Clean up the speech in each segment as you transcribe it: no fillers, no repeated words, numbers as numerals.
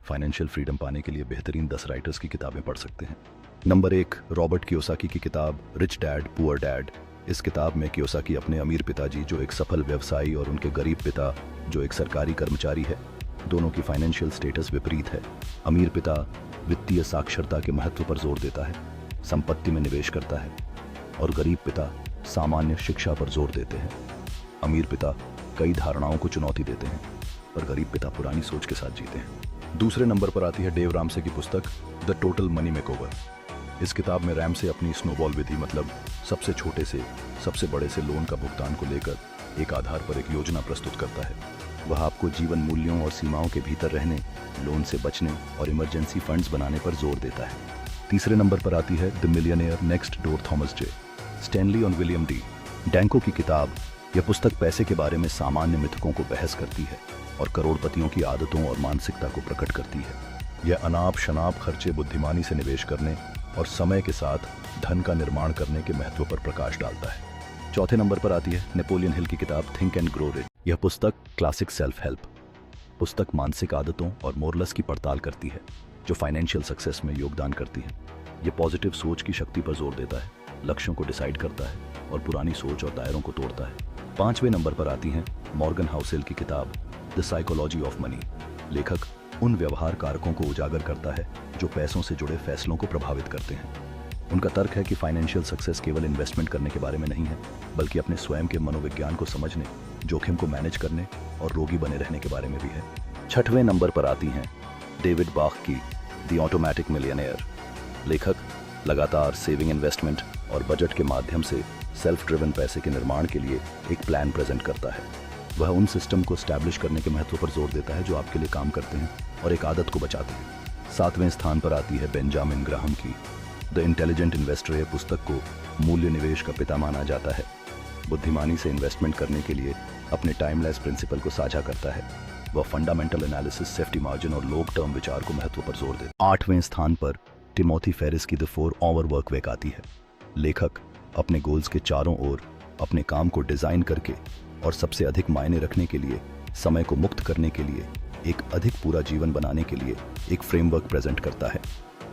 Financial freedom पाने के लिए बेहतरीन 10 राइटर्स की किताबें पढ़ सकते हैं। नंबर 1, रॉबर्ट कियोसाकी की किताब रिच डैड पुअर डैड। इस किताब में कियोसाकी अपने अमीर पिताजी जो एक सफल व्यवसायी और उनके गरीब पिता जो एक सरकारी कर्मचारी है, दोनों की फाइनेंशियल स्टेटस विपरीत है। अमीर पिता वित्तीय साक्षरता के महत्व पर जोर देता है, संपत्ति में निवेश करता है, और गरीब पिता सामान्य शिक्षा पर जोर देते हैं। अमीर पिता कई धारणाओं को चुनौती देते हैं, पर गरीब पिता पुरानी सोच के साथ जीते हैं। दूसरे नंबर पर आती है डेव रामसे की पुस्तक द टोटल मनी मेकओवर। इस किताब में रामसे अपनी स्नोबॉल विधि, मतलब सबसे छोटे से सबसे बड़े से लोन का भुगतान को लेकर एक आधार पर एक योजना प्रस्तुत करता है। वह आपको जीवन मूल्यों और सीमाओं के भीतर रहने, लोन से बचने और इमरजेंसी फंड्स बनाने पर जोर देता है। तीसरे नंबर पर आती है the millionaire next door Thomas J Stanley और विलियम डी डैंको की किताब। यह पुस्तक पैसे के बारे में सामान्य मिथकों को बहस करती है और करोड़पतियों की आदतों और मानसिकता को प्रकट करती है। यह अनाप शनाप खर्चे, बुद्धिमानी से निवेश करने और समय के साथ धन का निर्माण करने के महत्व पर प्रकाश डालता है। चौथे नंबर पर आती है नेपोलियन हिल की किताब थिंक एंड ग्रो रिच। यह पुस्तक क्लासिक सेल्फ हेल्प पुस्तक मानसिक आदतों और मोरल्स की पड़ताल करती है जो फाइनेंशियल सक्सेस में योगदान करती है। यह पॉजिटिव सोच की शक्ति पर जोर देता है, लक्ष्यों को डिसाइड करता है और पुरानी सोच और दायरों को तोड़ता है। पांचवें नंबर पर आती हैं मॉर्गन हाउसेल की किताब द साइकोलॉजी ऑफ मनी। लेखक उन व्यवहार कारकों को उजागर करता है जो पैसों से जुड़े फैसलों को प्रभावित करते हैं। उनका तर्क है कि फाइनेंशियल सक्सेस केवल इन्वेस्टमेंट करने के बारे में नहीं है, बल्कि अपने स्वयं के मनोविज्ञान को समझने, जोखिम को मैनेज करने और रोगी बने रहने के बारे में भी है। छठवें नंबर पर आती हैं डेविड बाख की द ऑटोमेटिक मिलियनेयर। लेखक लगातार सेविंग, इन्वेस्टमेंट और बजट के माध्यम से सेल्फ ड्रिवन पैसे के निर्माण के लिए एक प्लान प्रेजेंट करता है। वह उन सिस्टम को स्टैब्लिश करने के महत्व पर जोर देता है जो आपके लिए काम करते हैं और एक आदत को बचाते हैं। सातवें स्थान पर आती है बेंजामिन ग्राहम की द इंटेलिजेंट इन्वेस्टर। यह पुस्तक को मूल्य निवेश का पिता माना जाता है। बुद्धिमानी से इन्वेस्टमेंट करने के लिए अपने टाइमलेस प्रिंसिपल को साझा करता है। वह फंडामेंटल एनालिसिस, सेफ्टी मार्जिन और लॉन्ग टर्म विचार को महत्व पर जोर देता है। आठवें स्थान पर टिमोथी फेरिस की द 4 आवर वर्क वीक आती है। लेखक अपने गोल्स के चारों ओर अपने काम को डिजाइन करके और सबसे अधिक मायने रखने के लिए, समय को मुक्त करने के लिए, एक अधिक पूरा जीवन बनाने के लिए एक फ्रेमवर्क प्रेजेंट करता है।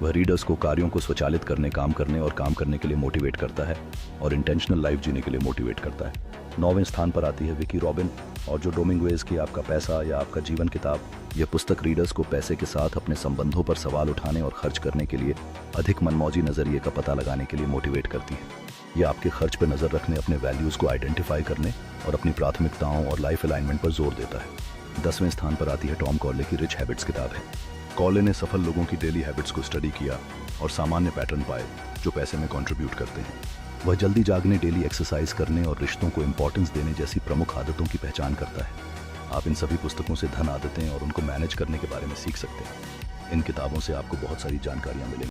वह रीडर्स को कार्यों को स्वचालित करने, काम करने के लिए मोटिवेट करता है और इंटेंशनल लाइफ जीने के लिए मोटिवेट करता है। 9वें स्थान पर आती है विकी रॉबिन और जो डोमिंगुएज की आपका पैसा या आपका जीवन किताब। यह पुस्तक रीडर्स को पैसे के साथ अपने संबंधों पर सवाल उठाने और खर्च करने के लिए अधिक मनमौजी नजरिए का पता लगाने के लिए मोटिवेट करती है। यह आपके खर्च पर नजर रखने, अपने वैल्यूज को आइडेंटिफाई करने और अपनी प्राथमिकताओं और लाइफ अलाइनमेंट पर जोर देता है। 10वें स्थान पर आती है टॉम कॉर्ले की रिच हैबिट्स किताब है। कॉर्ले ने सफल लोगों की डेली हैबिट्स को स्टडी किया और सामान्य पैटर्न पाए जो पैसे में कंट्रीब्यूट करते हैं। वह जल्दी जागने, डेली एक्सरसाइज करने और रिश्तों को इंपॉर्टेंस देने जैसी प्रमुख आदतों की पहचान करता है। आप इन सभी पुस्तकों से धन आदतें और उनको मैनेज करने के बारे में सीख सकते हैं। इन किताबों से आपको बहुत सारी जानकारियां मिलेंगी।